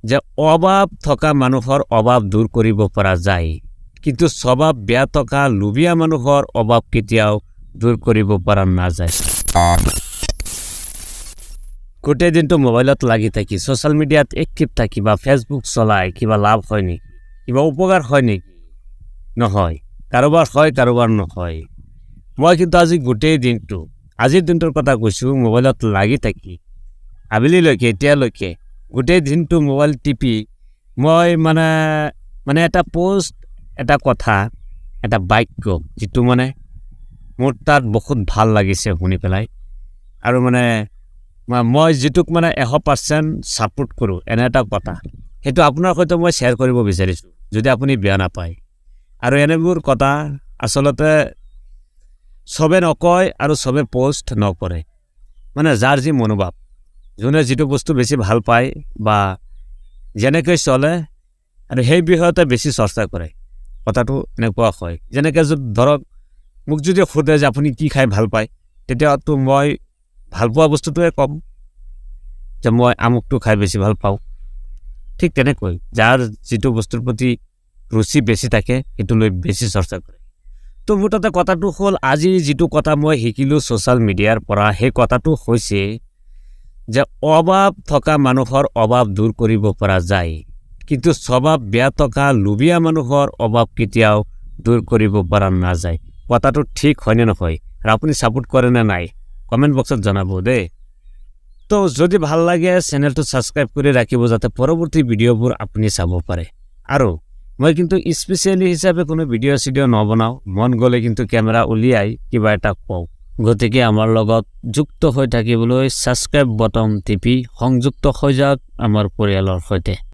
যে অভাৱ থকা মানুহৰ অভাৱ দূৰ কৰিব পৰা যায়, কিন্তু স্বভাৱ বেয়া থকা লোভীয়া মানুহৰ অভাৱ কেতিয়াও দূৰ কৰিব পৰা নাযায়। গোটেই দিনটো মোবাইলত লাগি থাকি সোশ্যাল মিডিয়াত এক্টিভ থাকি বা ফেসবুক চলাই কিবা লাভ হয় নেকি, কিবা উপকাৰ হয় নেকি? নহয়, কাৰোবাৰ হয় কাৰোবাৰ নহয়। মই কিন্তু আজিৰ দিনটোৰ কথা কৈছোঁ, মোবাইলত লাগি থাকি আবেলিলৈকে এতিয়ালৈকে গোটেই দিনটো মোবাইল টিপি মই মানে এটা পোষ্ট, এটা কথা, এটা বাক্য যিটো মোৰ তাত বহুত ভাল লাগিছে শুনি পেলাই, আৰু মই যিটোক 100% ছাপোৰ্ট কৰোঁ, এনে এটা কথা সেইটো আপোনাৰ সৈতে মই শ্বেয়াৰ কৰিব বিচাৰিছোঁ, যদি আপুনি বেয়া নাপায়। আৰু এনেবোৰ কথা আচলতে চবে নকয় আৰু চবে পোষ্ট নকৰে, যাৰ যি মনোভাৱ, যোনে যিটো বস্তু বেছি ভাল পায় বা যেনেকৈ চলে আৰু সেই বিষয়তে বেছি চৰ্চা কৰে। কথাটো এনেকুৱা হয়, যেনেকৈ ধৰক মোক যদি সোধে যে আপুনি কি খাই ভাল পায়, তেতিয়াতো মই ভাল পোৱা বস্তুটোৱে ক'ম যে মই আমুকটো খাই বেছি ভাল পাওঁ। ঠিক তেনেকৈ যাৰ যিটো বস্তুৰ প্ৰতি ৰুচি বেছি থাকে সেইটো লৈ বেছি চৰ্চা কৰে। তো মোৰ তাতে কথাটো হ'ল, আজি যিটো কথা মই শিকিলোঁ ছ'চিয়েল মিডিয়াৰ পৰা, সেই কথাটো হৈছে যে অভাৱ থকা মানুহৰ অভাৱ দূৰ কৰিব পৰা যায়, কিন্তু স্বভাৱ বেয়া থকা লোভীয়া মানুহৰ অভাৱ কেতিয়াও দূৰ কৰিব পৰা নাযায়। কথাটো ঠিক হয়নে নহয়, আৰু আপুনি ছাপোৰ্ট কৰে নে নাই কমেণ্ট বক্সত জনাব দেই। তো যদি ভাল লাগে চেনেলটো ছাবস্ক্ৰাইব কৰি ৰাখিব, যাতে পৰৱৰ্তী ভিডিঅ'বোৰ আপুনি চাব পাৰে। আৰু মই কিন্তু স্পেচিয়েলি হিচাপে কোনো ভিডিঅ' চিডিঅ' নবনাওঁ, মন গ'লে কিন্তু কেমেৰা উলিয়াই কিবা এটা কওঁ। গতিকে আমাৰ লগত যুক্ত হৈ থাকিবলৈ ছাবস্ক্ৰাইব বটন টিপি সংযুক্ত হৈ যাওক আমাৰ পৰিয়ালৰ সৈতে।